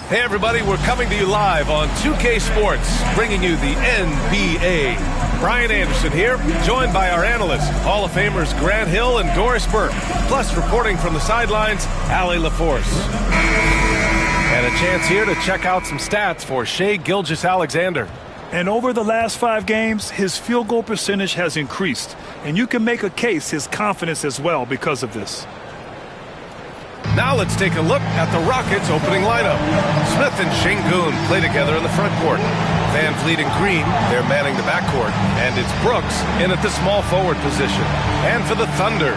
Hey everybody, we're coming to you live on 2K Sports, bringing you the NBA. Brian Anderson here, joined by our analysts, Hall of Famers Grant Hill and Doris Burke, plus reporting from the sidelines, Allie LaForce. And a chance here to check out some stats for Shai Gilgeous-Alexander. And over the last 5 games, his field goal percentage has increased. And you can make a case his confidence as well because of this. Now let's take a look at the Rockets' opening lineup. Smith and Şengün play together in the front court. Van Vliet and Green, they're manning the backcourt. And it's Brooks in at the small forward position. And for the Thunder,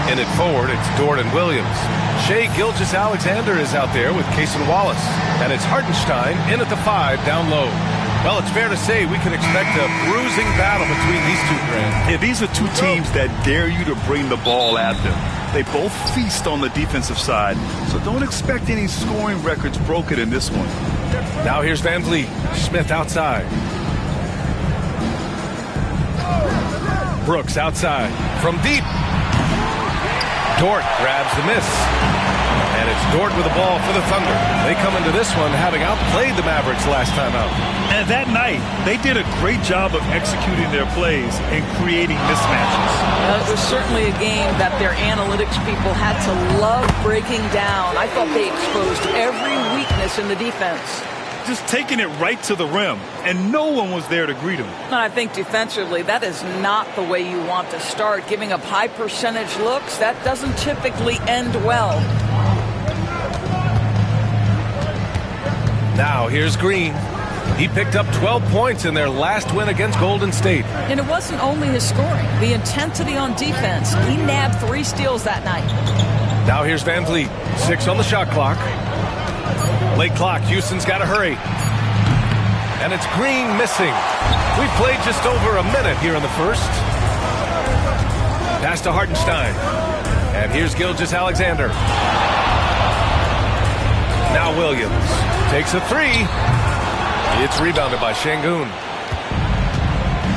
in at forward, it's Dort and Williams. Shai Gilgeous-Alexander is out there with Cason Wallace. And it's Hartenstein in at the 5 down low. Well, it's fair to say we can expect a bruising battle between these two, Grant. Yeah, these are two teams that dare you to bring the ball at them. They both feast on the defensive side, so don't expect any scoring records broken in this one. Now here's Van Vliet. Smith outside. Brooks outside. From deep. Dort grabs the miss. And it's Dort with the ball for the Thunder. They come into this one having outplayed the Mavericks last time out. And that night, they did a great job of executing their plays and creating mismatches. It was certainly a game that their analytics people had to love breaking down. I thought they exposed every weakness in the defense. Just taking it right to the rim, and no one was there to greet him. And I think defensively, that is not the way you want to start. Giving up high percentage looks, that doesn't typically end well. Now here's Green. He picked up 12 points in their last win against Golden State. And it wasn't only his scoring, the intensity on defense. He nabbed 3 steals that night. Now here's Van Vliet. 6 on the shot clock. Late clock. Houston's got to hurry. And it's Green missing. We've played just over a minute here in the first. Pass to Hartenstein. And here's Gilgeous-Alexander. Now Williams takes a 3. It's rebounded by Şengün.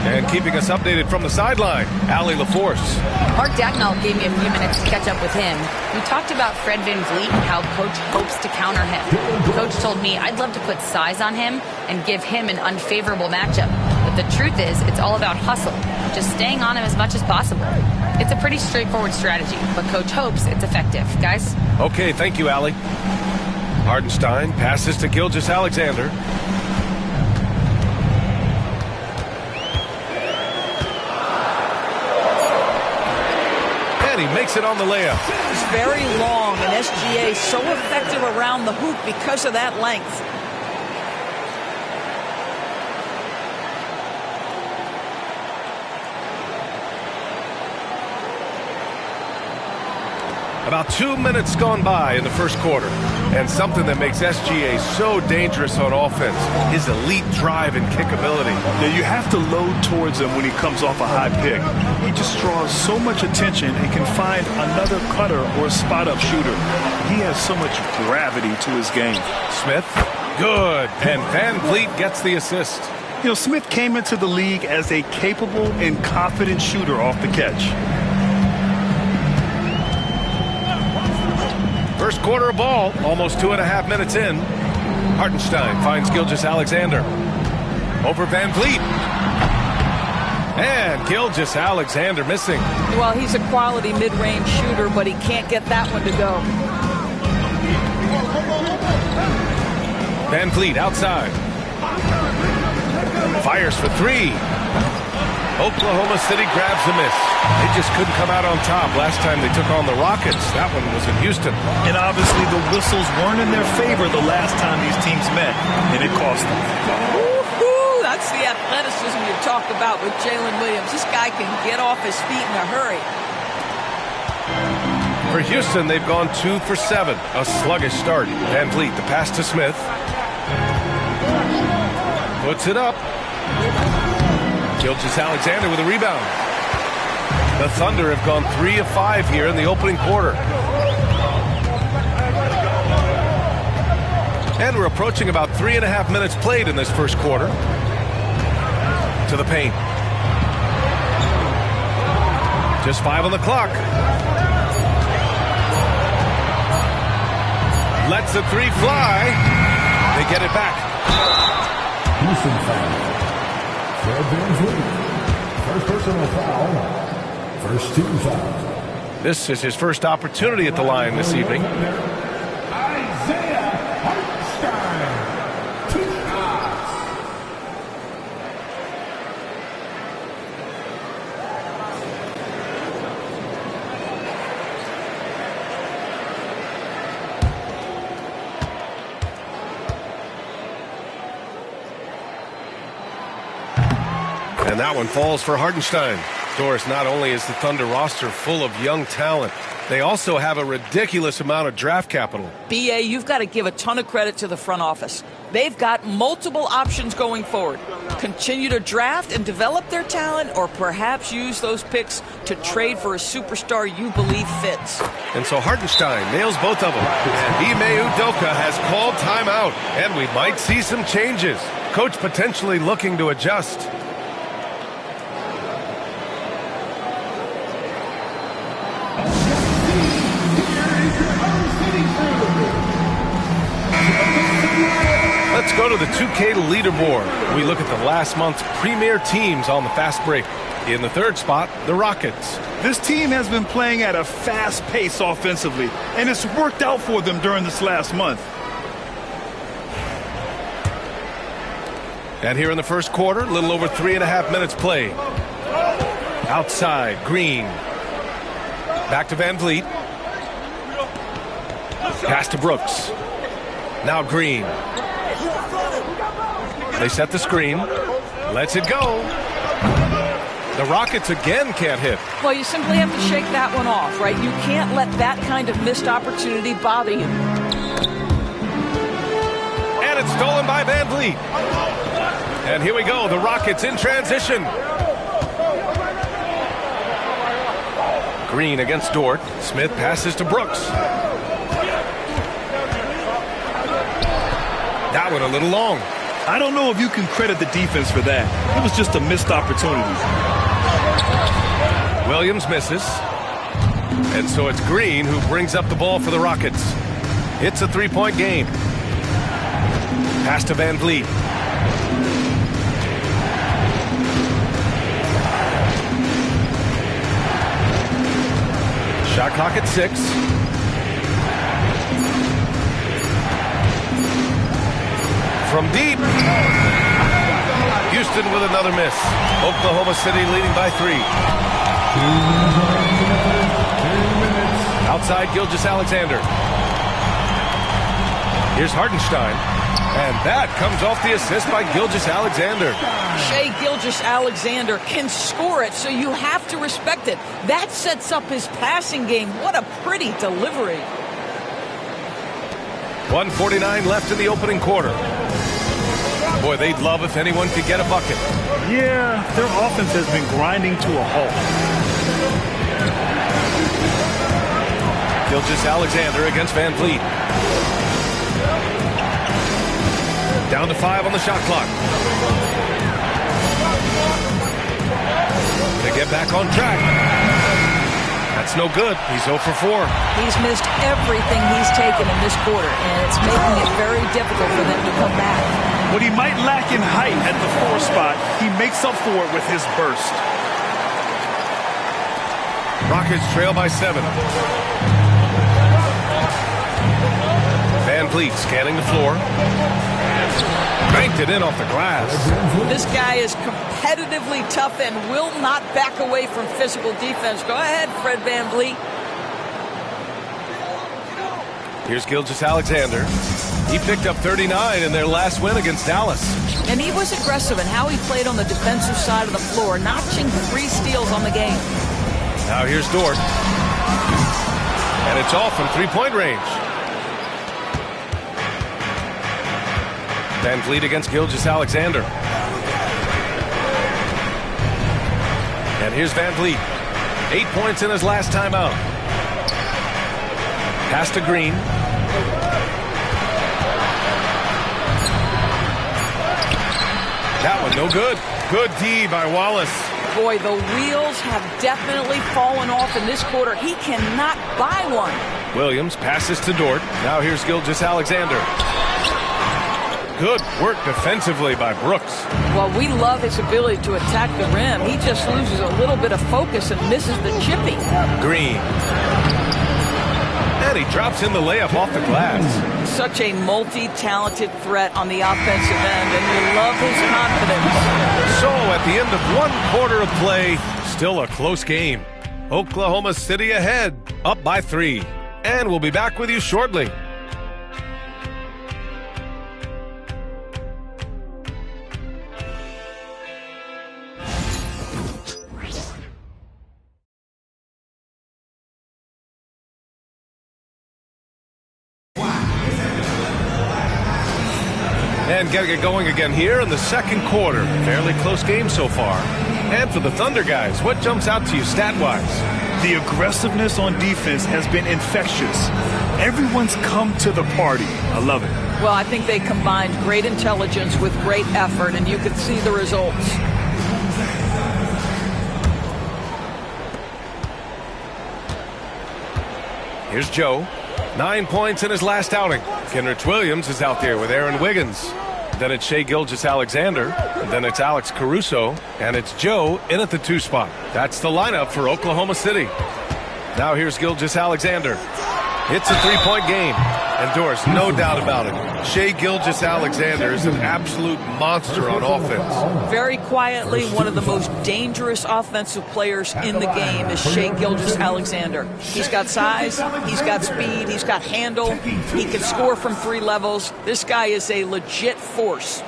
And keeping us updated from the sideline, Allie LaForce. Mark Dagnall gave me a few minutes to catch up with him. We talked about Fred VanVleet and how Coach hopes to counter him. Coach told me I'd love to put size on him and give him an unfavorable matchup. But the truth is, it's all about hustle, just staying on him as much as possible. It's a pretty straightforward strategy, but Coach hopes it's effective. Guys? Okay, thank you, Allie. Hartenstein passes to Gilgeous-Alexander. And he makes it on the layup. It's very long, and SGA so effective around the hoop because of that length. About 2 minutes gone by in the first quarter. And something that makes SGA so dangerous on offense, his elite drive and kick ability. Yeah, you have to load towards him when he comes off a high pick. He just draws so much attention and can find another cutter or spot-up shooter. He has so much gravity to his game. Smith, good. And Van Vliet gets the assist. You know, Smith came into the league as a capable and confident shooter off the catch. First quarter of ball, almost 2.5 minutes in. Hartenstein finds Gilgeous-Alexander. Over Van Vliet. And Gilgeous-Alexander missing. Well, he's a quality mid-range shooter, but he can't get that one to go. Van Vliet outside. Fires for 3. Oklahoma City grabs the miss. They just couldn't come out on top last time they took on the Rockets. That one was in Houston. And obviously the whistles weren't in their favor the last time these teams met, and it cost them. Woo-hoo, that's the athleticism you talk about with Jalen Williams. This guy can get off his feet in a hurry. For Houston, they've gone 2 for 7. A sluggish start. Van Vliet, the pass to Smith. Puts it up. Gilgeous-Alexander with a rebound. The Thunder have gone 3 of 5 here in the opening quarter. And we're approaching about 3.5 minutes played in this first quarter. To the paint. Just 5 on the clock. Lets the 3 fly. They get it back. Houston foul. Fred VanVleet. First personal foul. First team foul. This is his first opportunity at the line this evening. Isaiah Hartenstein. 2 shots. And that one falls for Hartenstein. Doris, not only is the Thunder roster full of young talent, they also have a ridiculous amount of draft capital. BA, you've got to give a ton of credit to the front office. They've got multiple options going forward. Continue to draft and develop their talent, or perhaps use those picks to trade for a superstar you believe fits. And so Hartenstein nails both of them. And Ime Udoka has called timeout, and we might see some changes. Coach potentially looking to adjust. Let's go to the 2K leaderboard. We look at the last month's premier teams on the fast break. In the third spot, the Rockets. This team has been playing at a fast pace offensively, and it's worked out for them during this last month. And here in the first quarter, a little over 3.5 minutes played. Outside, Green. Back to Van Vliet. Pass to Brooks. Now Green. They set the screen. Lets it go. The Rockets again can't hit. Well, you simply have to shake that one off, right? You can't let that kind of missed opportunity bother you. And it's stolen by Van Vliet. And here we go, the Rockets in transition. Green against Dort. Smith passes to Brooks. That one a little long. I don't know if you can credit the defense for that. It was just a missed opportunity. Williams misses. And so it's Green who brings up the ball for the Rockets. It's a 3-point game. Pass to Van Vliet. Shot clock at 6. From deep. Houston with another miss. Oklahoma City leading by 3. Outside, Gilgeous-Alexander. Here's Hartenstein. And that comes off the assist by Gilgeous-Alexander. Shai Gilgeous-Alexander can score it, so you have to respect it. That sets up his passing game. What a pretty delivery. 1:49 left in the opening quarter. Boy, they'd love if anyone could get a bucket. Yeah, their offense has been grinding to a halt. Gilgeous-Alexander against Van Vliet. Down to 5 on the shot clock. They get back on track. That's no good. He's 0 for 4. He's missed everything he's taken in this quarter, and it's making it very difficult for them to come back. What he might lack in height at the 4 spot, he makes up for it with his burst. Rockets trail by 7. Van Vliet scanning the floor. Banked it in off the glass. This guy is competitively tough and will not back away from physical defense. Go ahead, Fred VanVleet. Here's Gilgeous-Alexander. He picked up 39 in their last win against Dallas. And he was aggressive in how he played on the defensive side of the floor, notching 3 steals on the game. Now here's Dort. And it's off from three-point range. VanVleet against Gilgeous-Alexander. And here's VanVleet. 8 points in his last timeout. Pass to Green. That one no good. Good D by Wallace. Boy, the wheels have definitely fallen off in this quarter. He cannot buy one. Williams passes to Dort. Now here's Gilgeous-Alexander. Good work defensively by Brooks. Well, we love his ability to attack the rim. He just loses a little bit of focus and misses the chipping. Green. And he drops in the layup off the glass. Such a multi-talented threat on the offensive end, and you love his confidence. So at the end of 1 quarter of play, still a close game. Oklahoma City ahead, up by 3. And we'll be back with you shortly. And getting it going again here in the second quarter. Fairly close game so far. And for the Thunder guys, what jumps out to you stat-wise? The aggressiveness on defense has been infectious. Everyone's come to the party. I love it. Well, I think they combined great intelligence with great effort, and you could see the results. Here's Joe. 9 points in his last outing. Kenrich Williams is out there with Aaron Wiggins. Then it's Shai Gilgeous-Alexander. Then it's Alex Caruso. And it's Joe in at the 2 spot. That's the lineup for Oklahoma City. Now here's Gilgeous-Alexander. It's a 3-point game. And Doris, no doubt about it, Shai Gilgeous-Alexander is an absolute monster on offense. Very quietly, one of the most dangerous offensive players in the game is Shai Gilgeous-Alexander. He's got size, he's got speed, he's got handle, he can score from 3 levels. This guy is a legit force.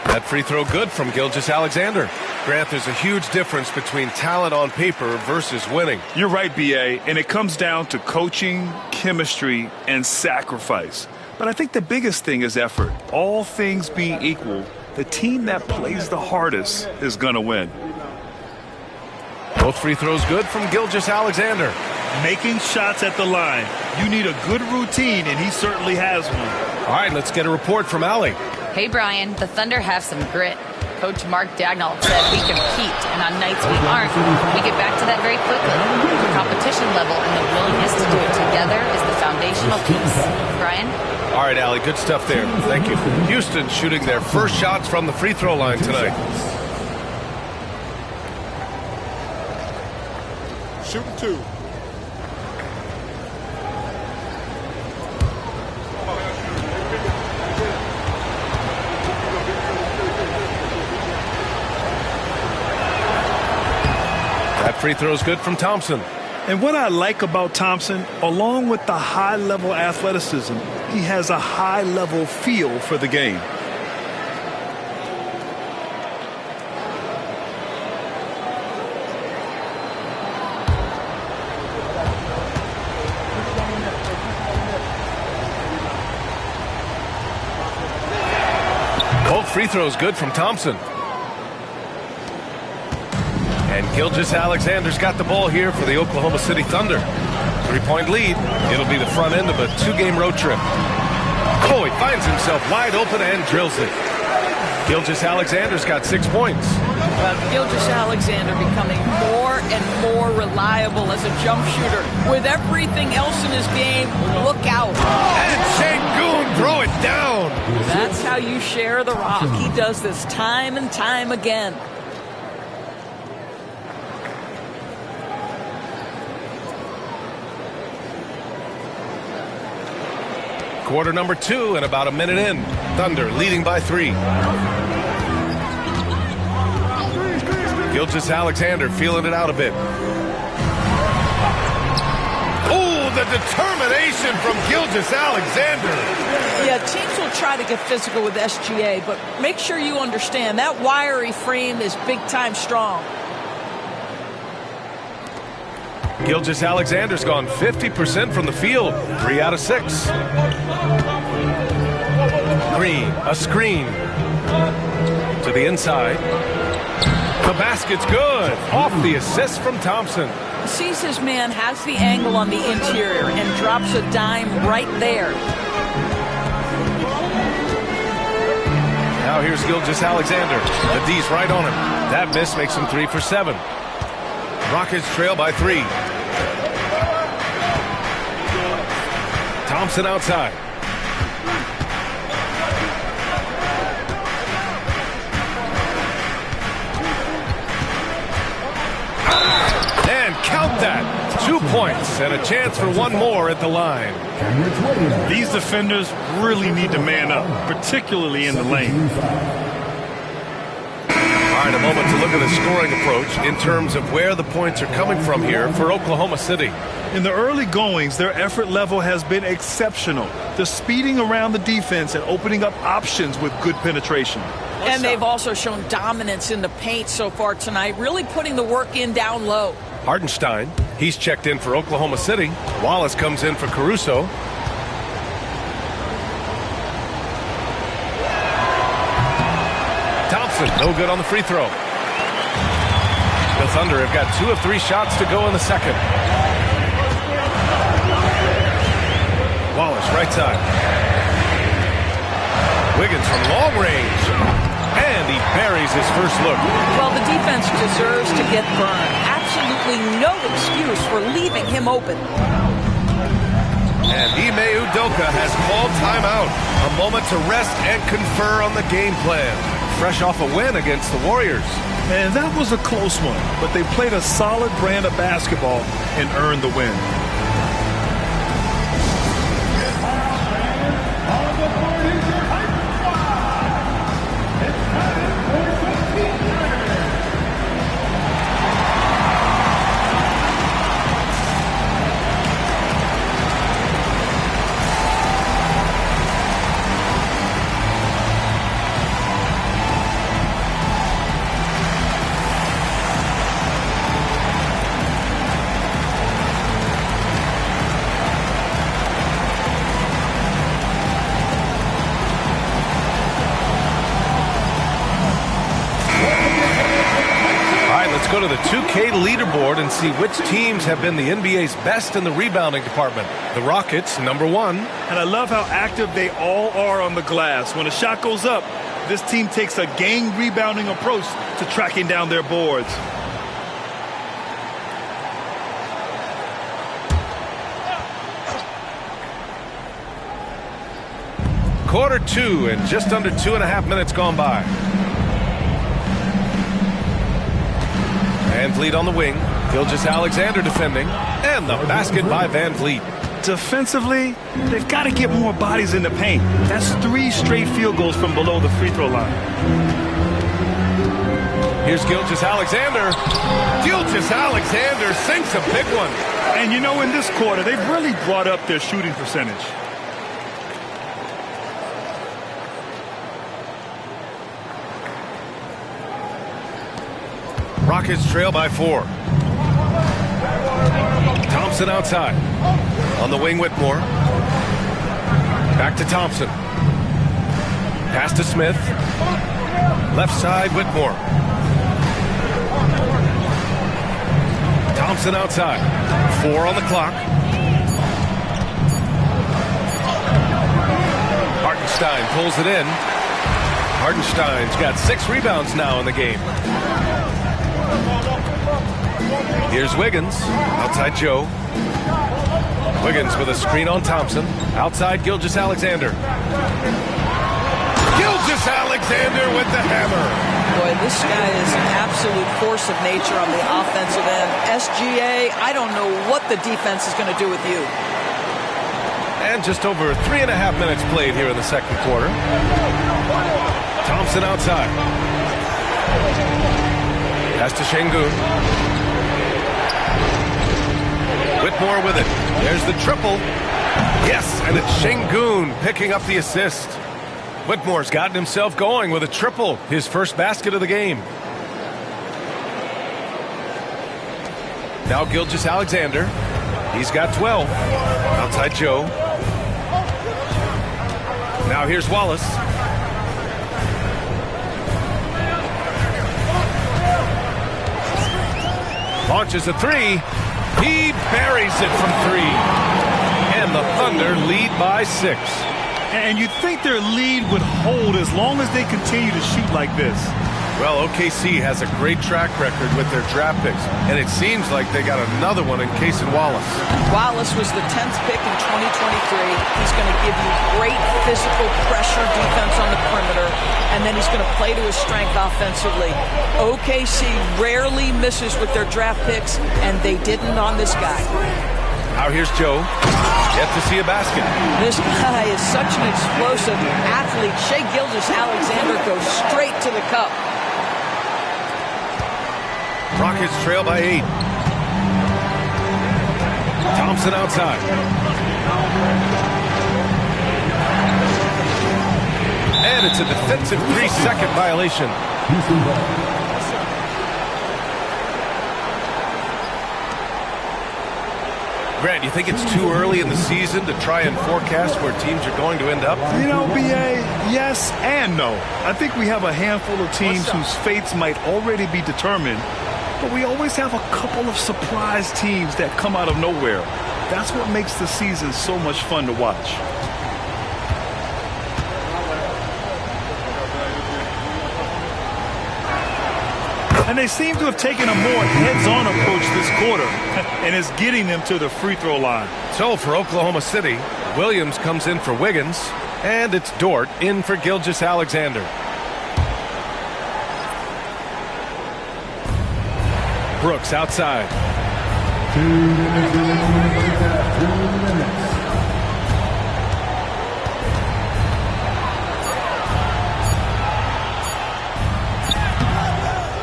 That free throw good from Gilgeous-Alexander. Grant, there's a huge difference between talent on paper versus winning. You're right, B.A., and it comes down to coaching, chemistry, and sacrifice. But I think the biggest thing is effort. All things being equal, the team that plays the hardest is going to win. Both free throws good from Gilgeous-Alexander. Making shots at the line. You need a good routine, and he certainly has one. All right, let's get a report from Allie. Hey, Brian, the Thunder have some grit. Coach Mark Dagnall said we compete, and on nights we aren't, we get back to that very quickly. The competition level and the willingness to do it together is the foundational piece. Brian? All right, Allie, good stuff there. Thank you. Houston shooting their first shots from the free throw line tonight. Shooting 2. That free throw is good from Thompson. And what I like about Thompson, along with the high-level athleticism, he has a high-level feel for the game. Both free throws good from Thompson. And Gilgeous-Alexander's got the ball here for the Oklahoma City Thunder. 3-point lead. It'll be the front end of a 2-game road trip. Oh, he finds himself wide open and drills it. Gilgeous-Alexander's got 6 points. Gilgeous-Alexander becoming more and more reliable as a jump shooter. With everything else in his game, look out. And Şengün throw it down. That's how you share the rock. He does this time and time again. Quarter number 2 and about a minute in. Thunder leading by 3. Gilgeous-Alexander feeling it out a bit. Oh, the determination from Gilgeous-Alexander. Yeah, teams will try to get physical with SGA, but make sure you understand that wiry frame is big-time strong. Gilgeous-Alexander's gone 50% from the field. 3 out of 6. Green, a screen. To the inside. The basket's good. Off the assist from Thompson. Sees his man, has the angle on the interior, and drops a dime right there. Now here's Gilgeous-Alexander. The D's right on him. That miss makes him 3 for 7. Rockets trail by 3. Thompson outside. And count that. 2 points and a chance for one more at the line. These defenders really need to man up, particularly in the lane. All right, a moment to look at the scoring approach in terms of where the points are coming from here for Oklahoma City. In the early goings, their effort level has been exceptional. They're speeding around the defense and opening up options with good penetration. And they've also shown dominance in the paint so far tonight, really putting the work in down low. Hartenstein, he's checked in for Oklahoma City. Wallace comes in for Caruso. Thompson, no good on the free throw. The Thunder have got 2 of 3 shots to go in the second. Wallace, right side. Wiggins from long range. And he buries his first look. Well, the defense deserves to get burned. Absolutely no excuse for leaving him open. And Ime Udoka has called timeout. A moment to rest and confer on the game plan. Fresh off a win against the Warriors. And that was a close one, but they played a solid brand of basketball and earned the win. Go to the 2K leaderboard and see which teams have been the NBA's best in the rebounding department. The Rockets, number 1. And I love how active they all are on the glass. When a shot goes up, this team takes a gang rebounding approach to tracking down their boards. Quarter 2 and just under 2.5 minutes gone by. Van Vliet on the wing. Gilgeous-Alexander defending. And the basket by Van Vliet. Defensively, they've got to get more bodies in the paint. That's 3 straight field goals from below the free throw line. Here's Gilgeous-Alexander. Gilgeous-Alexander sinks a big one. And you know, in this quarter, they've really brought up their shooting percentage. Rockets trail by 4. Thompson outside. On the wing, Whitmore. Back to Thompson. Pass to Smith. Left side, Whitmore. Thompson outside. 4 on the clock. Hartenstein pulls it in. Hartenstein's got 6 rebounds now in the game. Here's Wiggins. Outside Joe. Wiggins with a screen on Thompson. Outside Gilgeous-Alexander. Gilgeous-Alexander with the hammer. Boy, this guy is an absolute force of nature on the offensive end. SGA, I don't know what the defense is going to do with you. And just over 3.5 minutes played here in the second quarter. Thompson outside. Pass to Şengün. Whitmore with it. There's the triple. Yes, and it's Şengün picking up the assist. Whitmore's gotten himself going with a triple, his first basket of the game. Now Gilgeous-Alexander. He's got 12. Outside Joe. Now here's Wallace. Launches a three. He buries it from three. And the Thunder lead by 6. And you'd think their lead would hold as long as they continue to shoot like this. Well, OKC has a great track record with their draft picks, and it seems like they got another one in Cason Wallace. Wallace was the 10th pick in 2023. He's going to give you great physical pressure defense on the perimeter, and then he's going to play to his strength offensively. OKC rarely misses with their draft picks, and they didn't on this guy. Now here's Joe. Yet to see a basket. This guy is such an explosive athlete. Shai Gilgeous-Alexander goes straight to the cup. Rockets trail by 8. Thompson outside. And it's a defensive 3-second violation. Grant, you think it's too early in the season to try and forecast where teams are going to end up? You know, B.A., yes and no. I think we have a handful of teams whose fates might already be determined, but we always have a couple of surprise teams that come out of nowhere. That's what makes the season so much fun to watch. And they seem to have taken a more heads-on approach this quarter, and it's getting them to the free throw line. So for Oklahoma City, Williams comes in for Wiggins, and it's Dort in for Gilgeous-Alexander. Brooks outside. 2 minutes remaining in the first half. 2 minutes.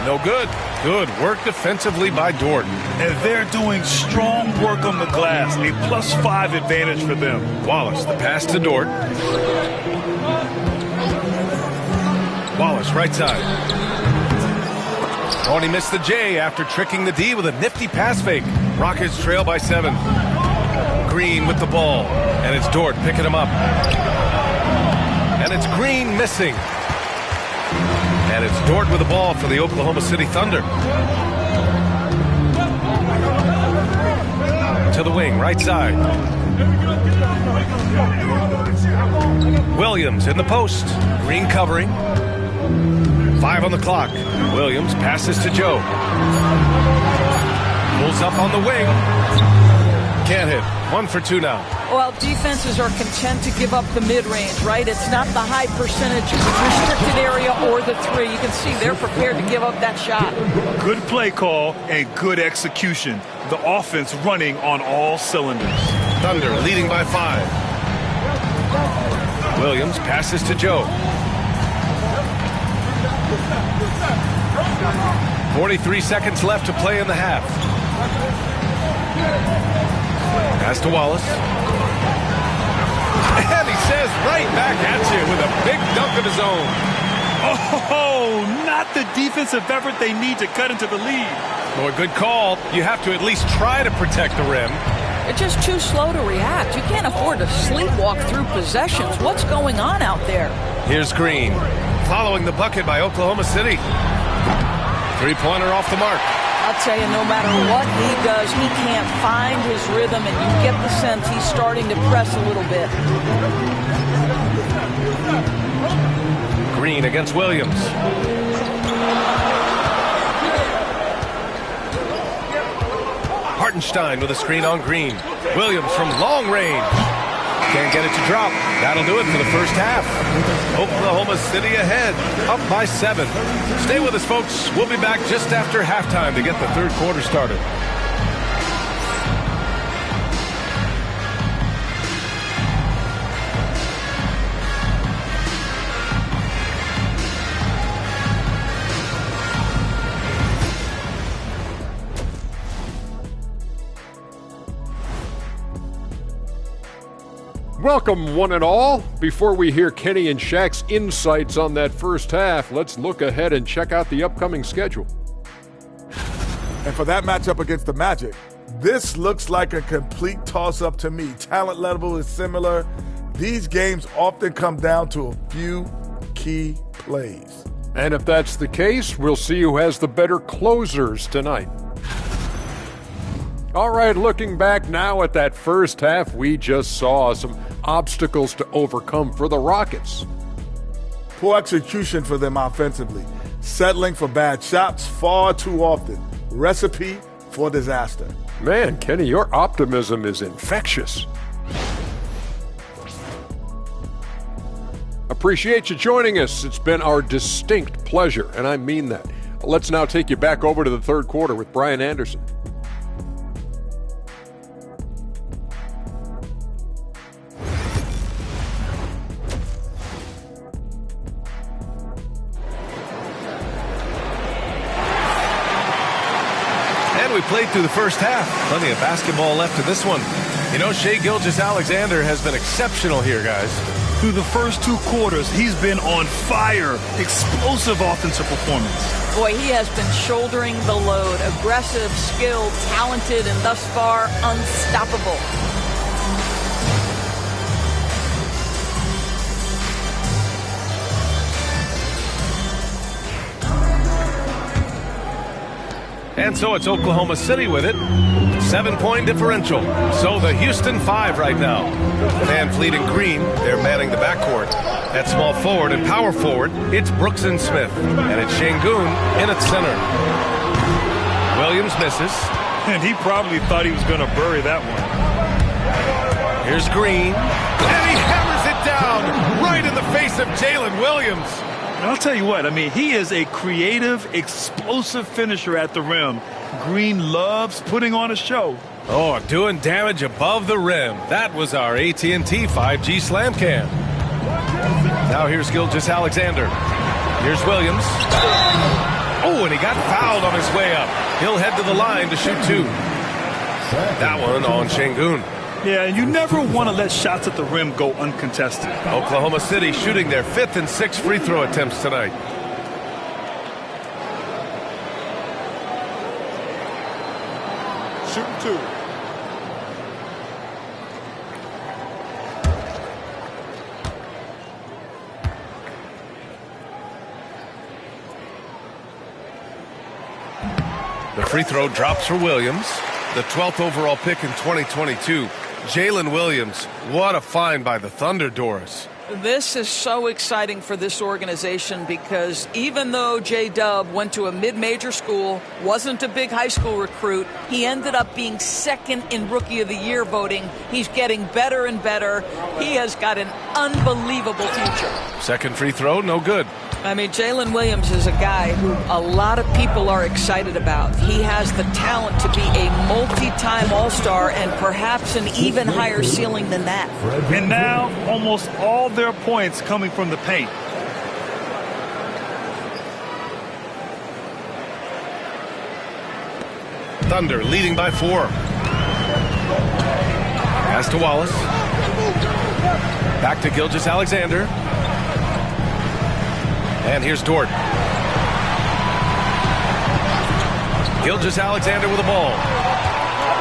No good. Good work defensively by Dort. And they're doing strong work on the glass. A +5 advantage for them. Wallace, the pass to Dort. Wallace, right side. Oh, and he missed the J after tricking the D with a nifty pass fake. Rockets trail by 7. Green with the ball. And it's Dort picking him up. And it's Green missing. And it's Dort with the ball for the Oklahoma City Thunder. To the wing, right side. Williams in the post. Green covering. 5 on the clock. Williams passes to Joe. Pulls up on the wing. Can't hit. 1 for 2 now. Well, defenses are content to give up the mid-range, right? It's not the high percentage restricted area or the 3. You can see they're prepared to give up that shot. Good play call and good execution. The offense running on all cylinders. Thunder leading by 5. Williams passes to Joe. 43 seconds left to play in the half. Pass to Wallace. And he says right back at you with a big dunk of his own. Oh, not the defensive effort they need to cut into the lead. Well, a good call. You have to at least try to protect the rim. They're just too slow to react. You can't afford to sleepwalk through possessions. What's going on out there? Here's Green. Following the bucket by Oklahoma City. 3-pointer off the mark. I'll tell you, no matter what he does, he can't find his rhythm, and you get the sense he's starting to press a little bit. Green against Williams. Hartenstein with a screen on Green. Williams from long range. Can't get it to drop. That'll do it for the first half. Oklahoma City ahead, up by 7. Stay with us, folks. We'll be back just after halftime to get the third quarter started. welcome one and all. Before we hear Kenny and Shaq's insights on that first half, let's look ahead and check out the upcoming schedule. And for that matchup against the Magic, this looks like a complete toss-up to me. Talent level is similar. These games often come down to a few key plays. And if that's the case, we'll see who has the better closers tonight. All right, looking back now at that first half, we just saw some obstacles to overcome for the Rockets. Poor execution for them offensively. Settling for bad shots far too often. Recipe for disaster. Man, Kenny, your optimism is infectious. Appreciate you joining us. It's been our distinct pleasure, and I mean that. Let's now take you back over to the third quarter with Brian Anderson. We played through the first half. Plenty of basketball left in this one. You know, Shai Gilgeous-Alexander has been exceptional here, guys. Through the first two quarters, he's been on fire. Explosive offensive performance. Boy, he has been shouldering the load. Aggressive, skilled, talented, and thus far, unstoppable. And so it's Oklahoma City with it. 7-point differential. So the Houston 5 right now. Van Fleet and Green, they're manning the backcourt. At small forward and power forward, it's Brooks and Smith. And it's Şengün in at center. Williams misses. And he probably thought he was going to bury that one. Here's Green. And he hammers it down right in the face of Jalen Williams. And I'll tell you what, I mean, he is a creative, explosive finisher at the rim. Green loves putting on a show. Oh, doing damage above the rim. That was our AT&T 5G slam cam. Now here's Gilgeous-Alexander. Here's Williams. Oh, and he got fouled on his way up. He'll head to the line to shoot two. That one on Şengün. Yeah, and you never want to let shots at the rim go uncontested. Oklahoma City shooting their 5th and 6th free throw attempts tonight. Shooting two. The free throw drops for Williams, the 12th overall pick in 2022. Jalen Williams, what a find by the Thunder, Doris. This is so exciting for this organization because even though J-Dub went to a mid-major school, wasn't a big high school recruit, he ended up being second in Rookie of the Year voting. He's getting better and better. He has got an unbelievable future. Second free throw, no good. I mean, Jalen Williams is a guy who a lot of people are excited about. He has the talent to be a multi-time All-Star and perhaps an even higher ceiling than that. And now, almost all their points coming from the paint. Thunder leading by 4. Pass to Wallace. Back to Gilgeous-Alexander. And here's Dort. Gilgeous-Alexander with the ball.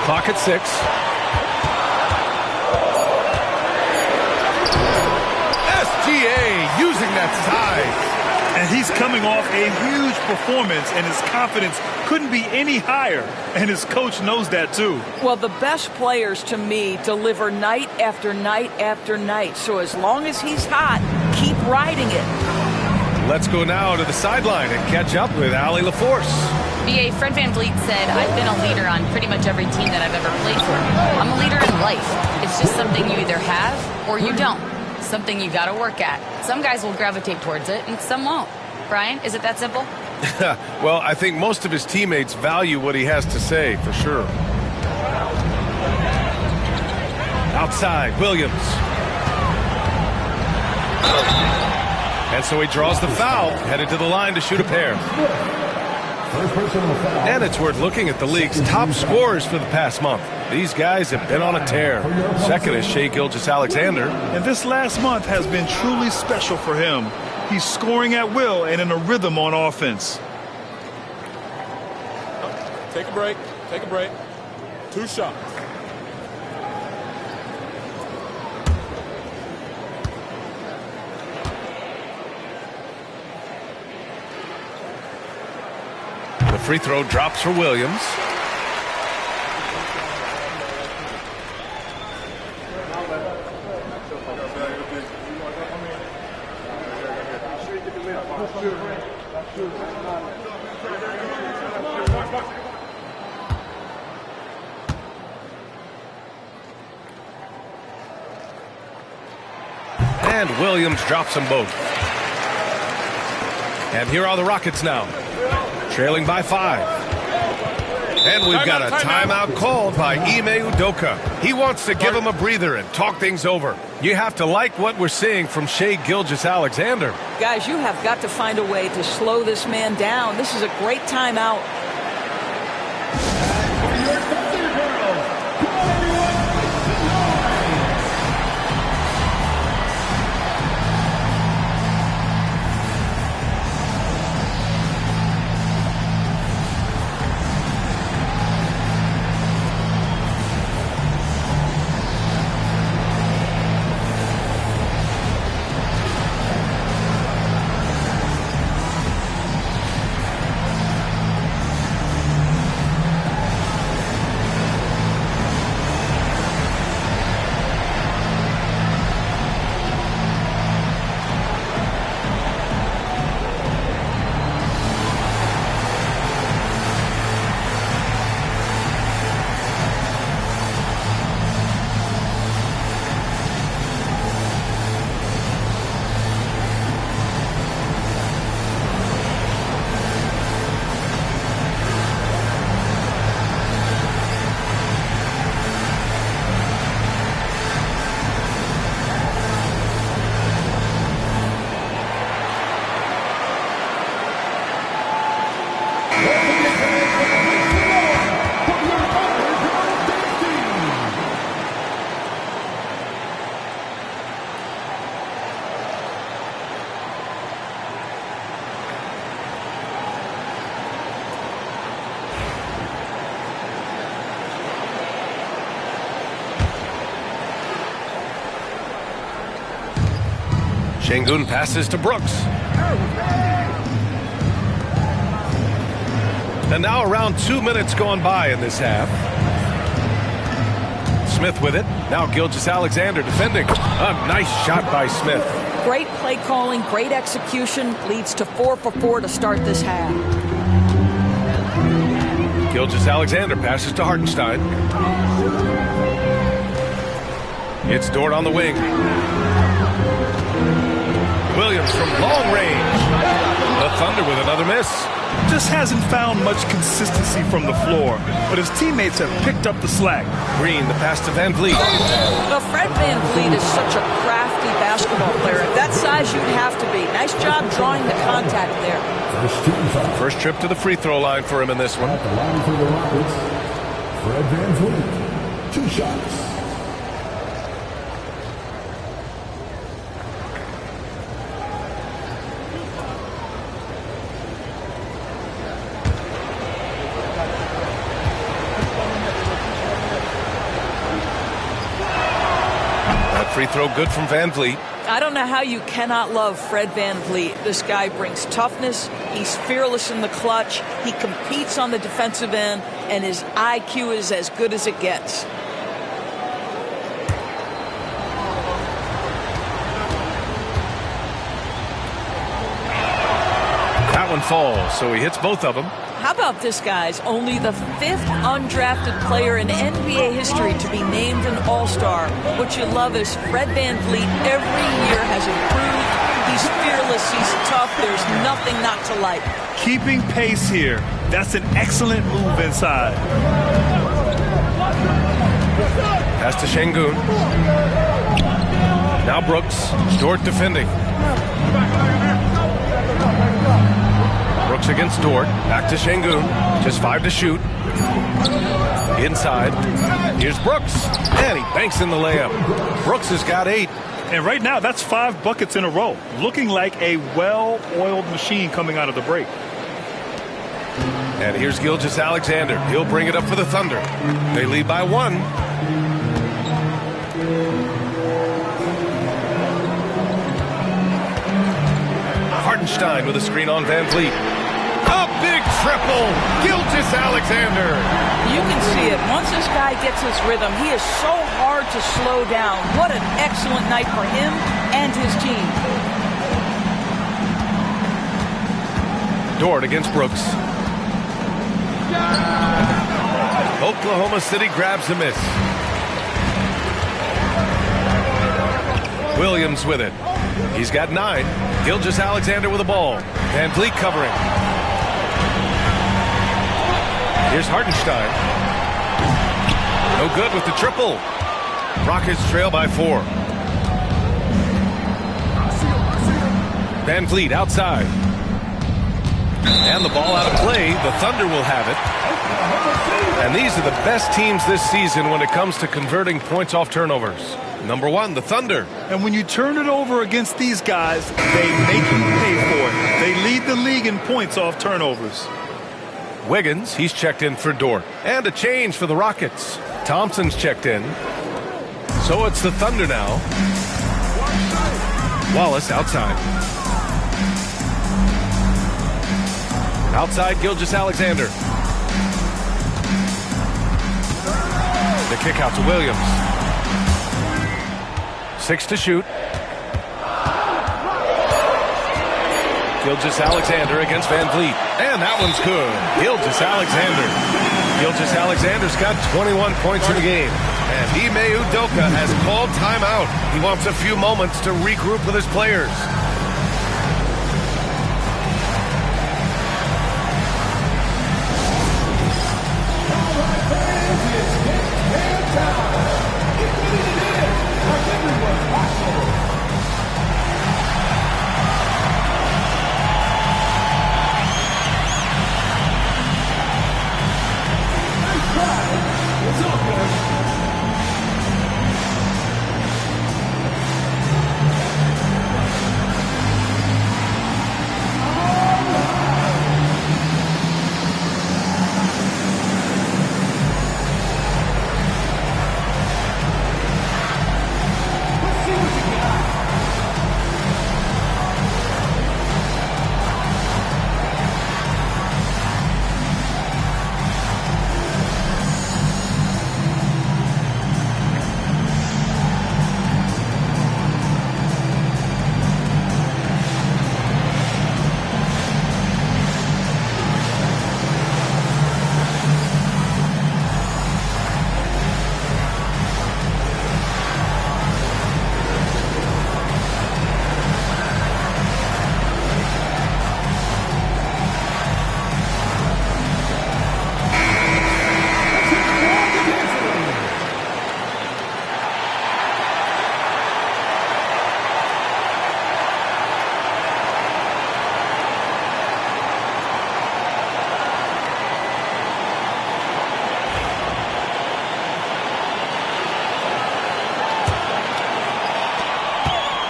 Clock at 6. SGA using that size. And he's coming off a huge performance, and his confidence couldn't be any higher. And his coach knows that, too. Well, the best players, to me, deliver night after night after night. So as long as he's hot, keep riding it. Let's go now to the sideline and catch up with Allie LaForce. BA, Fred VanVleet said, I've been a leader on pretty much every team that I've ever played for. I'm a leader in life. It's just something you either have or you don't. Something you got to work at. Some guys will gravitate towards it and some won't. Brian, is it that simple? Well, I think most of his teammates value what he has to say, for sure. Outside, Williams. And so he draws the foul, headed to the line to shoot a pair. And it's worth looking at the league's top scorers for the past month. These guys have been on a tear. Second is Shai Gilgeous-Alexander. And this last month has been truly special for him. He's scoring at will and in a rhythm on offense. Take a break. Take a break. 2 shots. The free throw drops for Williams. And Williams drops them both. And here are the Rockets now, trailing by 5. And we've got a timeout called by Ime Udoka. He wants to give him a breather and talk things over. You have to like what we're seeing from Shai Gilgeous-Alexander. Guys, you have got to find a way to slow this man down. This is a great timeout. Şengün passes to Brooks. And now around 2 minutes gone by in this half. Smith with it. Now Gilgeous-Alexander defending. A nice shot by Smith. Great play calling, great execution. Leads to 4 for 4 to start this half. Gilgeous-Alexander passes to Hartenstein. It's Dort on the wing. Williams from long range. The Thunder with another miss. Just hasn't found much consistency from the floor, but his teammates have picked up the slack. Green, the pass to Van Vliet. Well, Fred Van Vliet is such a crafty basketball player. At that size, you'd have to be. Nice job drawing the contact there. First trip to the free throw line for him in this one. At the line for the Rockets, Fred Van Vliet. 2 shots. Free throw good from Van Vliet. I don't know how you cannot love Fred Van Vliet. This guy brings toughness. He's fearless in the clutch. He competes on the defensive end, and his IQ is as good as it gets. That one falls, so he hits both of them. How about this, guys? Only the 5th undrafted player in NBA history to be named an All-Star. What you love is Fred Van Vliet every year has improved. He's fearless. He's tough. There's nothing not to like. Keeping pace here. That's an excellent move inside. Pass to Şengün. Now Brooks. Dort defending. Brooks against Dort. Back to Şengün. Just 5 to shoot. Inside, here's Brooks, and he banks in the layup. Brooks has got 8. And right now, that's 5 buckets in a row. Looking like a well-oiled machine coming out of the break. And here's Gilgeous-Alexander. He'll bring it up for the Thunder. They lead by 1. Hartenstein with a screen on Van Vliet. A big triple. Gilgeous-Alexander. You can see it. Once this guy gets his rhythm, he is so hard to slow down. What an excellent night for him and his team. Dort against Brooks. Oklahoma City grabs a miss. Williams with it. He's got 9. Gilgeous-Alexander with the ball. Van Vliet covering. Here's Hartenstein. No good with the triple. Rockets trail by 4. Van Vliet outside. And the ball out of play. The Thunder will have it. And these are the best teams this season when it comes to converting points off turnovers. Number 1, the Thunder. And when you turn it over against these guys, they make you pay for it. They lead the league in points off turnovers. Wiggins, he's checked in for Dort. And a change for the Rockets. Thompson's checked in. So it's the Thunder now. Wallace outside. Outside, Gilgeous-Alexander. The kick out to Williams. 6 to shoot. Gilgeous-Alexander against Van Vliet. And that one's good. Gilgeous-Alexander. Gilgeous-Alexander's got 21 points in the game. And Ime Udoka has called timeout. He wants a few moments to regroup with his players.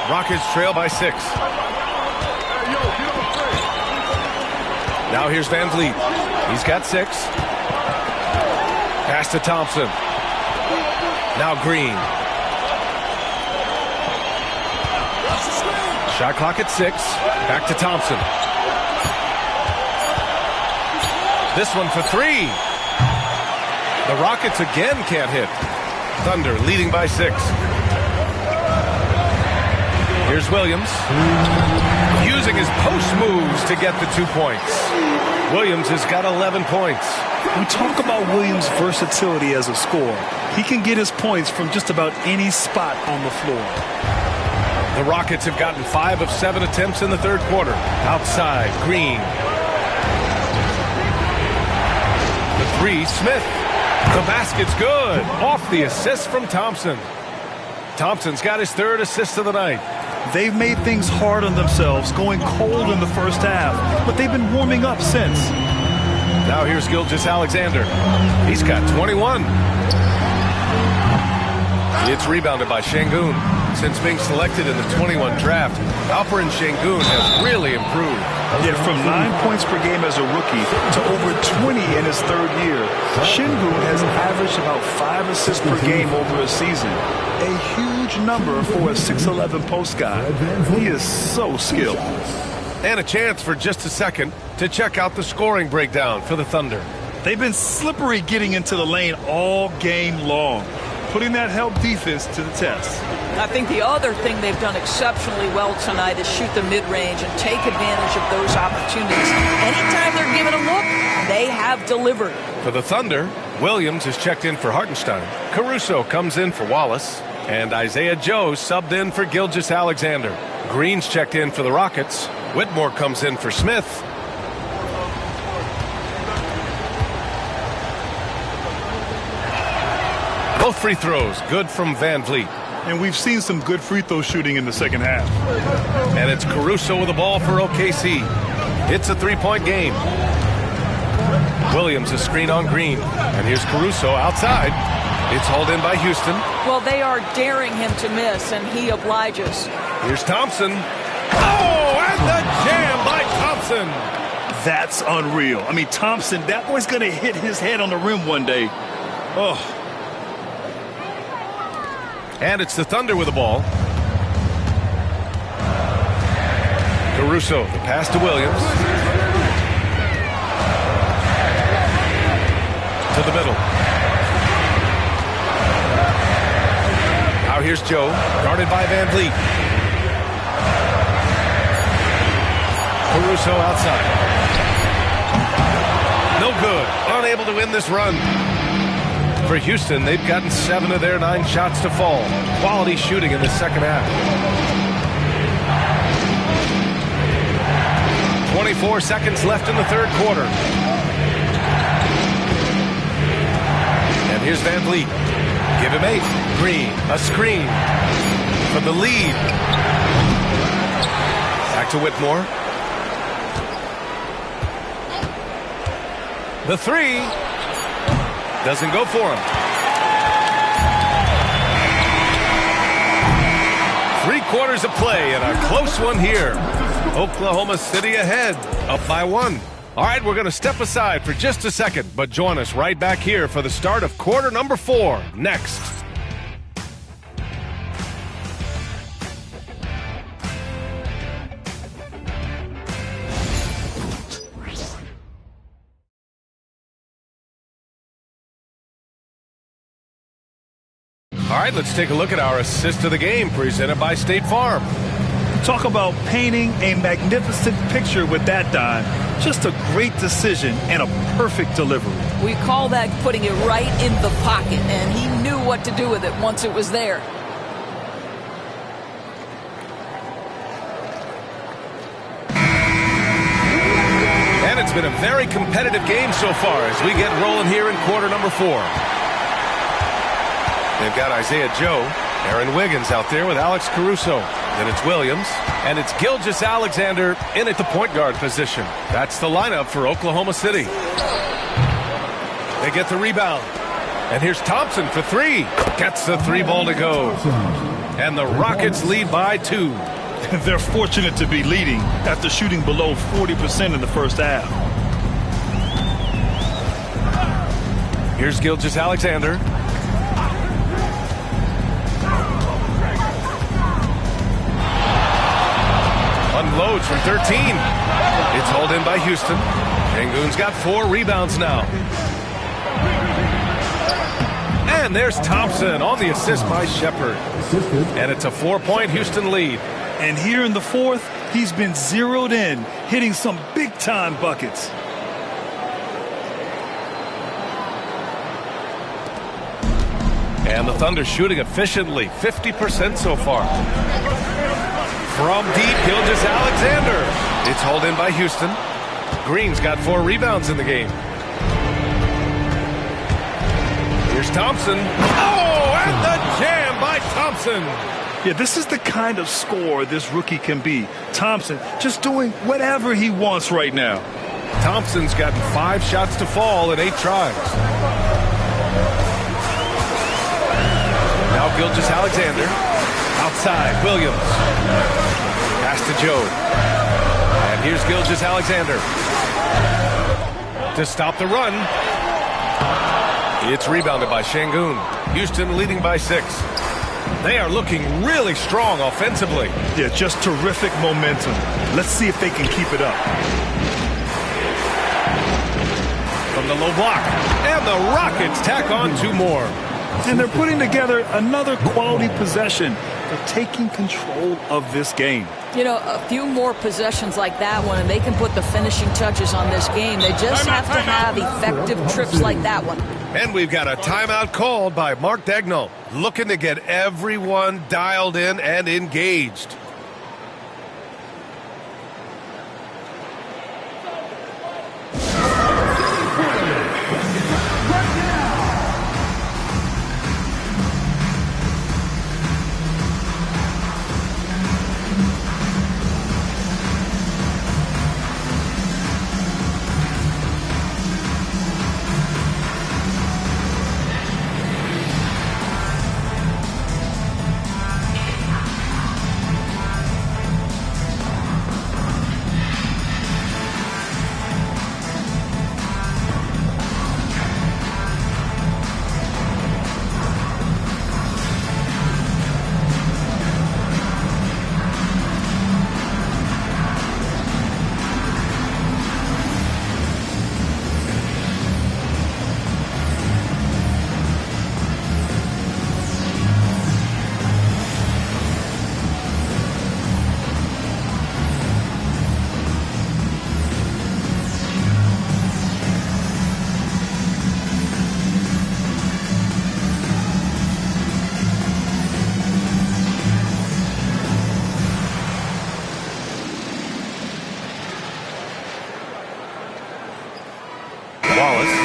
Rockets trail by 6. Now here's Van Vliet. He's got 6. Pass to Thompson. Now Green. Shot clock at 6. Back to Thompson. This one for 3. The Rockets again can't hit. Thunder leading by 6. Here's Williams. Using his post moves to get the 2 points. Williams has got 11 points. We talk about Williams' versatility as a scorer. He can get his points from just about any spot on the floor. The Rockets have gotten 5 of 7 attempts in the third quarter. Outside, Green. The 3, Smith. The basket's good. Off the assist from Thompson. Thompson's got his 3rd assist of the night. They've made things hard on themselves, going cold in the first half, but they've been warming up since. Now here's Gilgeous-Alexander. He's got 21. It's rebounded by Şengün. Since being selected in the 21 draft, Alperen Şengün has really improved. Yeah, from 9 points per game as a rookie to over 20 in his third year. Şengün has averaged about 5 assists per game over a season. A huge number for a 6'11 post guy. He is so skilled. And a chance for just a second to check out the scoring breakdown for the Thunder. They've been slippery getting into the lane all game long, putting that help defense to the test. I think the other thing they've done exceptionally well tonight is shoot the mid-range and take advantage of those opportunities. Anytime they're given a look, they have delivered. For the Thunder, Williams is checked in for Hartenstein. Caruso comes in for Wallace. And Isaiah Joe subbed in for Gilgeous-Alexander. Green's checked in for the Rockets. Whitmore comes in for Smith. Both free throws good from Van Vliet. And we've seen some good free throw shooting in the second half. And it's Caruso with the ball for OKC. It's a three-point game. Williams a screen on Green. And here's Caruso outside. It's hauled in by Houston. Well, they are daring him to miss, and he obliges. Here's Thompson. Oh, and the jam by Thompson. That's unreal. I mean, Thompson, that boy's going to hit his head on the rim one day. Oh. And it's the Thunder with the ball. Caruso, the pass to Williams. To the middle. Now here's Joe, guarded by Van Vliet. Caruso outside. No good. Unable to win this run. For Houston, they've gotten 7 of their 9 shots to fall. Quality shooting in the second half. 24 seconds left in the third quarter. And here's Van Vliet. Give him 8. Green, a screen for the lead. Back to Whitmore. The 3 doesn't go for him. 3 quarters of play and a close one here. Oklahoma City ahead, up by 1. All right, we're going to step aside for just a second, but join us right back here for the start of quarter number 4 next. All right, let's take a look at our assist of the game presented by State Farm. Talk about painting a magnificent picture with that dime. Just a great decision and a perfect delivery. We call that putting it right in the pocket, and he knew what to do with it once it was there. And it's been a very competitive game so far as we get rolling here in quarter number 4. They've got Isaiah Joe, Aaron Wiggins out there with Alex Caruso. Then it's Williams, and it's Gilgeous-Alexander in at the point guard position. That's the lineup for Oklahoma City. They get the rebound. And here's Thompson for 3. Gets the 3 ball to go. And the Rockets lead by 2. They're fortunate to be leading after shooting below 40% in the first half. Here's Gilgeous-Alexander. Unloads from 13. It's hauled in by Houston. Şengün's got 4 rebounds now. And there's Thompson on the assist by Shepard. And it's a 4-point Houston lead. And here in the fourth, he's been zeroed in, hitting some big-time buckets. And the Thunder shooting efficiently, 50% so far. From deep, Gilgeous-Alexander. It's hauled in by Houston. Green's got 4 rebounds in the game. Here's Thompson. Oh, and the jam by Thompson. Yeah, this is the kind of scorer this rookie can be. Thompson just doing whatever he wants right now. Thompson's gotten 5 shots to fall in 8 tries. Now Gilgeous-Alexander. Outside, Williams. Pass to Joe. And here's Gilgeous-Alexander. To stop the run. It's rebounded by Şengün. Houston leading by 6. They are looking really strong offensively. Yeah, just terrific momentum. Let's see if they can keep it up. From the low block. And the Rockets tack on 2 more. And they're putting together another quality possession. They're taking control of this game. You know, a few more possessions like that one, and they can put the finishing touches on this game. They just have to have effective trips like that one. And we've got a timeout called by Mark Daigneault, looking to get everyone dialed in and engaged.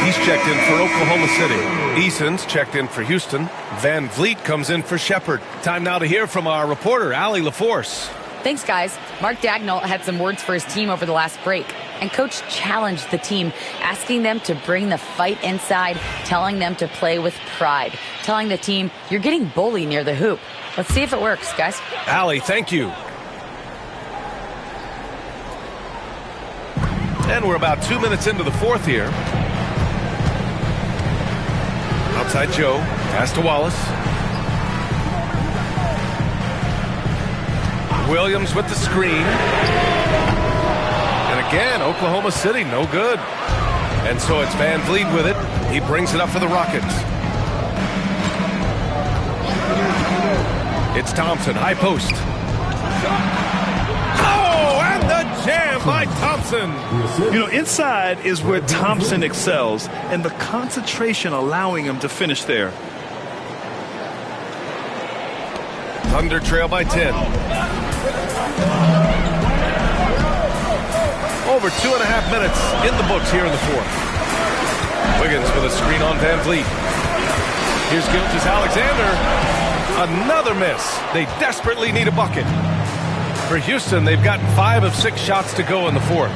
He's checked in for Oklahoma City. Eason's checked in for Houston. Van Vliet comes in for Shepherd. Time now to hear from our reporter, Allie LaForce. Thanks, guys. Mark Daigneault had some words for his team over the last break. And Coach challenged the team, asking them to bring the fight inside, telling them to play with pride, telling the team, you're getting bullied near the hoop. Let's see if it works, guys. Allie, thank you. And we're about 2 minutes into the 4th here. Outside Joe, pass to Wallace. Williams with the screen. And again, Oklahoma City, no good. And so it's Van Vliet with it. He brings it up for the Rockets. It's Thompson, high post. Oh, and the jam by Thompson. You know, inside is where Thompson excels, and the concentration allowing him to finish there. Thunder trail by 10. Over 2.5 minutes in the books here in the 4th. Wiggins with a screen on Van Vliet. Here's Gilgeous-Alexander. Another miss. They desperately need a bucket. For Houston, they've gotten 5 of 6 shots to go in the 4th.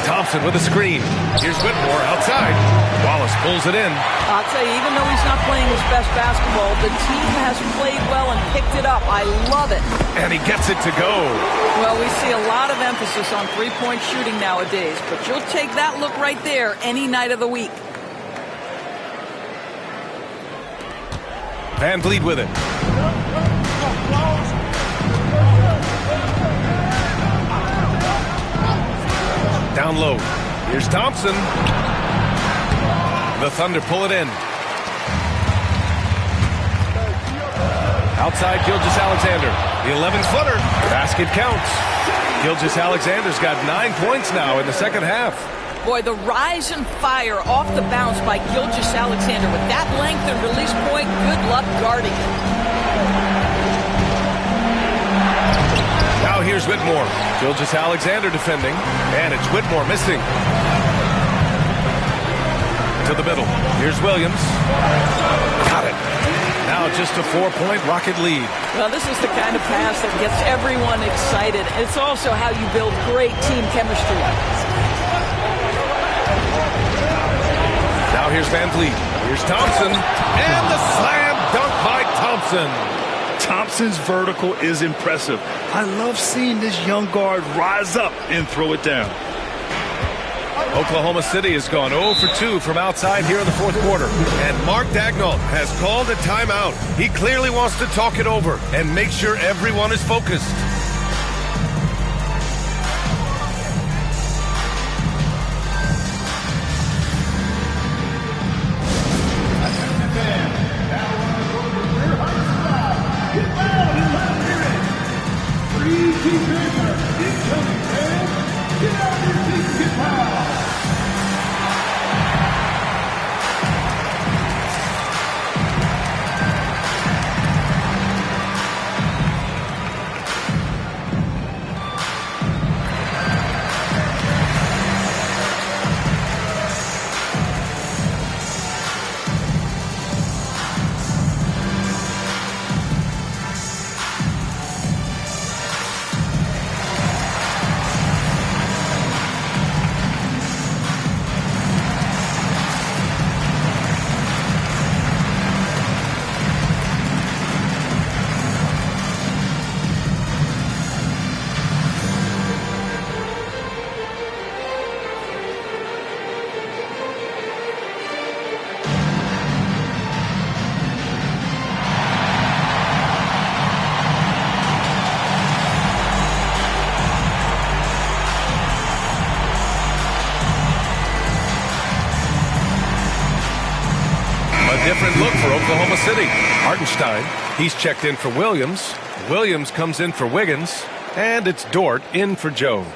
Thompson with a screen. Here's Whitmore outside. Wallace pulls it in. I'll tell you, even though he's not playing his best basketball, the team has played well and picked it up. I love it. And he gets it to go. Well, we see a lot of emphasis on three-point shooting nowadays, but you'll take that look right there any night of the week. Van Vliet with it. Down low. Here's Thompson. The Thunder pull it in. Outside Gilgeous-Alexander. The 11-footer. Basket counts. Gilgeous-Alexander's got 9 points now in the second half. Boy, the rise and fire off the bounce by Gilgeous-Alexander. With that length and release point, good luck guarding it. Now here's Whitmore. Gilgeous-Alexander defending. And it's Whitmore missing. To the middle. Here's Williams. Got it. Now just a 4-point Rocket lead. Well, this is the kind of pass that gets everyone excited. It's also how you build great team chemistry. Now here's Van Vliet. Here's Thompson. And the slam dunk by Thompson. Thompson's vertical is impressive. I love seeing this young guard rise up and throw it down. Oklahoma City has gone 0 for 2 from outside here in the fourth quarter. And Mark Daigneault has called a timeout. He clearly wants to talk it over and make sure everyone is focused. Different look for Oklahoma City. Hartenstein, he's checked in for Williams. Williams comes in for Wiggins. And it's Dort in for Joe.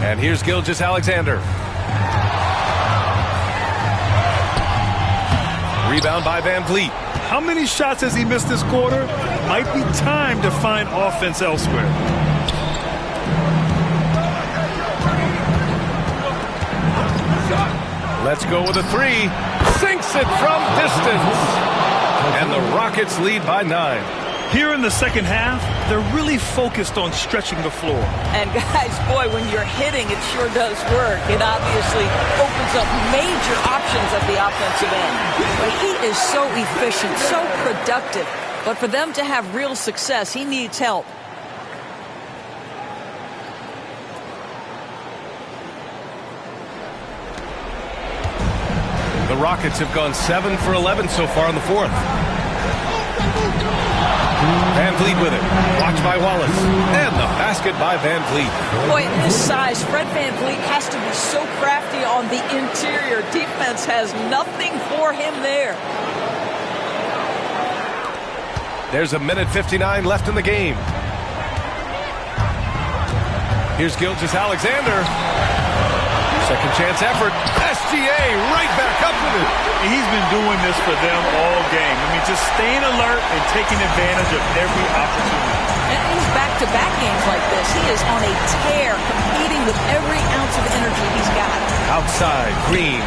And here's Gilgeous-Alexander. Rebound by Van Vliet. How many shots has he missed this quarter? Might be time to find offense elsewhere. Let's go with a three. Sinks it from distance. And the Rockets lead by 9. Here in the second half, they're really focused on stretching the floor. And guys, boy, when you're hitting, it sure does work. It obviously opens up major options at the offensive end. But he is so efficient, so productive. But for them to have real success, he needs help. The Rockets have gone 7 for 11 so far in the fourth. Van Vliet with it. Watched by Wallace. And the basket by Van Vliet. Boy, at his size, Fred Van Vliet has to be so crafty on the interior. Defense has nothing for him there. There's a minute 59 left in the game. Here's Gilgeous-Alexander. Second chance effort. SGA right back up with it. He's been doing this for them all game. I mean, just staying alert and taking advantage of every opportunity. And these back-to-back games like this, he is on a tear, competing with every ounce of energy he's got. Outside, Green.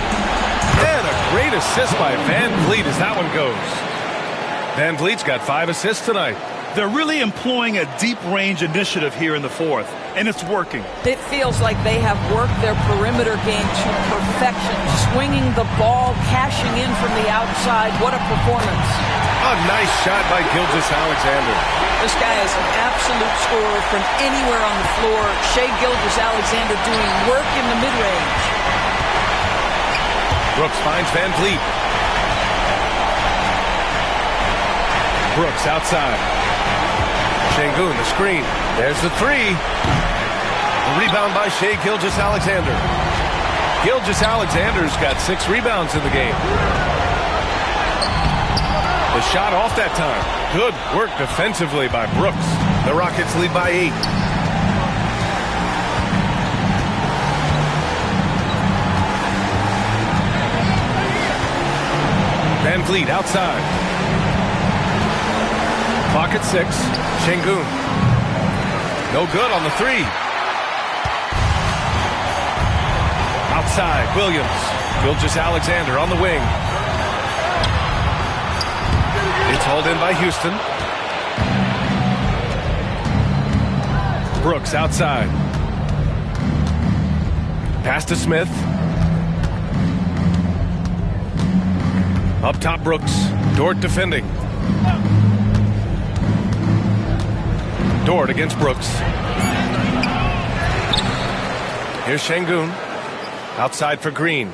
And a great assist by Van Vliet as that one goes. Van Vliet's got 5 assists tonight. They're really employing a deep-range initiative here in the fourth, and it's working. It feels like they have worked their perimeter game to perfection, swinging the ball, cashing in from the outside. What a performance. A nice shot by Gilgeous-Alexander. This guy is an absolute scorer from anywhere on the floor. Shai Gilgeous-Alexander doing work in the mid-range. Brooks finds Van Vliet. Brooks outside. Şengün, the screen. There's the three. The rebound by Shai Gilgeous-Alexander. Gilgeous-Alexander's got 6 rebounds in the game. The shot off that time. Good work defensively by Brooks. The Rockets lead by 8. Van Vliet outside. Clock at 6. Şengün. No good on the 3. Outside, Williams. Gilgeous-Alexander on the wing. It's hauled in by Houston. Brooks outside. Pass to Smith. Up top, Brooks. Dort defending. Dort against Brooks. Here's Şengün. Outside for Green.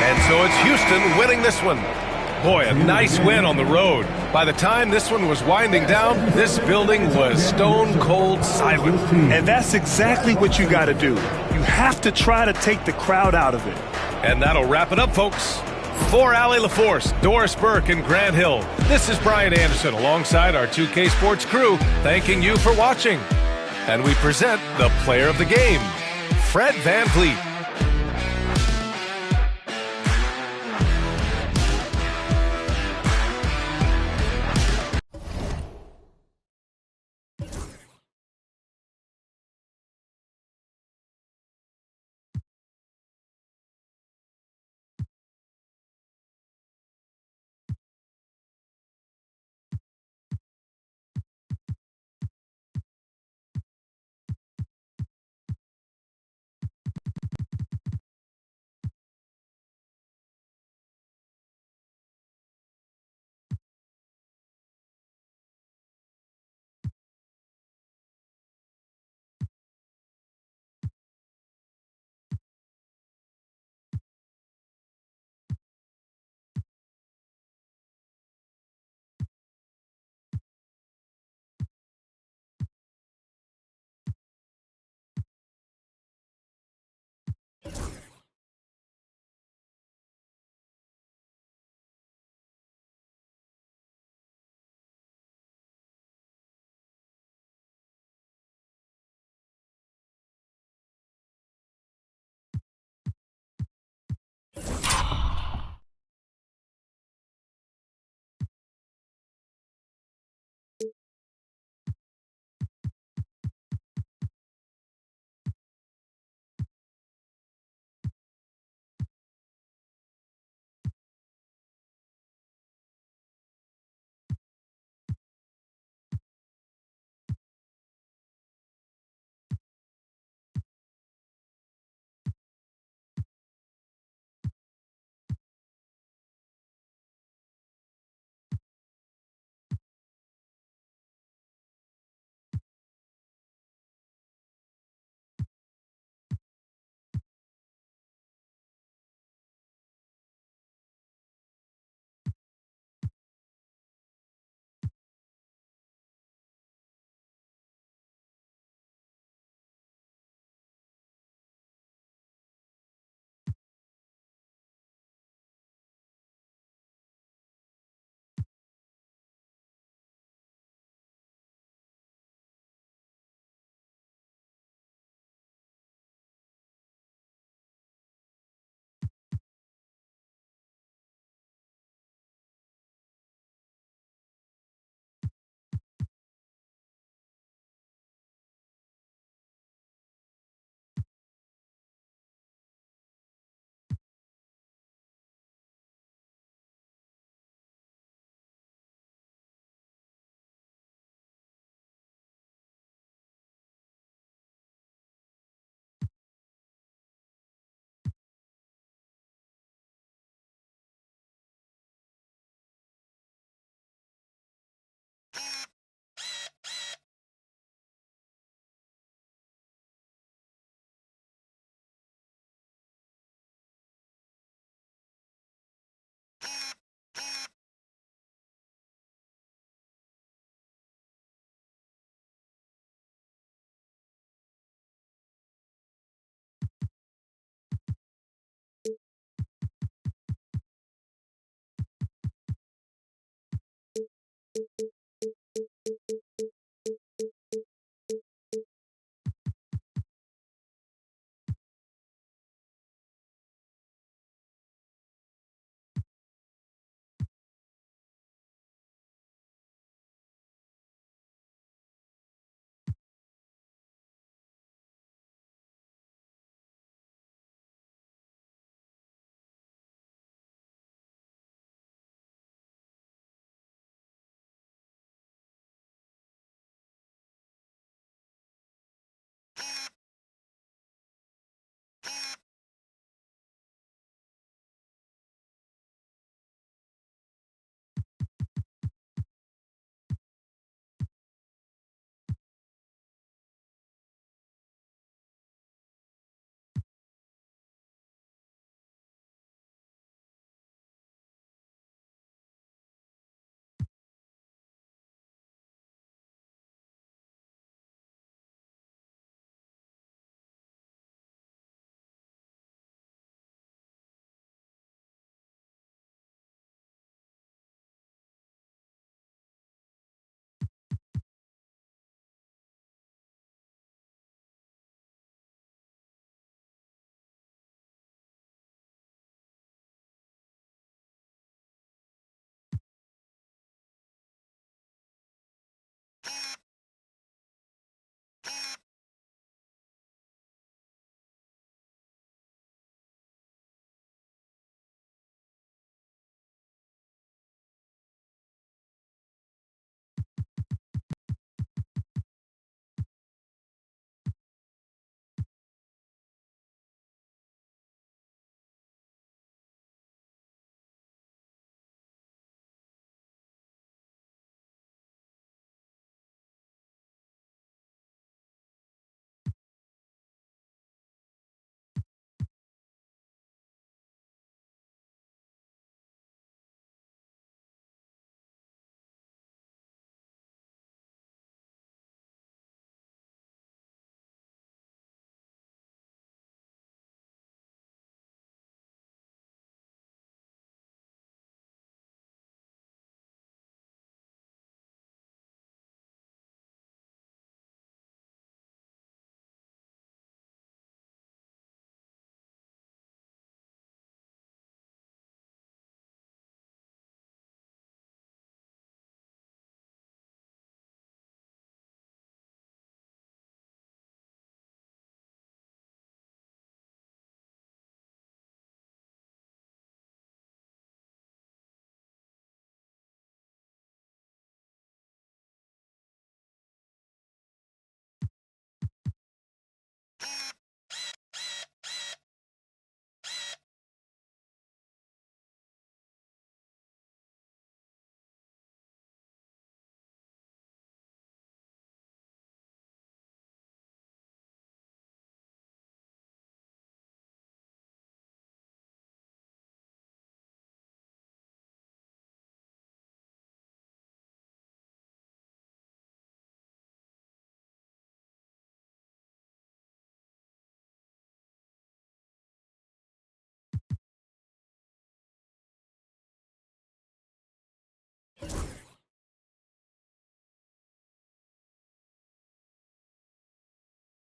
And so it's Houston winning this one. Boy, a nice win on the road. By the time this one was winding down, this building was stone cold silent. And that's exactly what you got to do. You have to try to take the crowd out of it. And that'll wrap it up, folks. For Allie LaForce, Doris Burke, and Grant Hill, this is Brian Anderson alongside our 2K Sports crew, thanking you for watching. And we present the player of the game, Fred Van Vliet.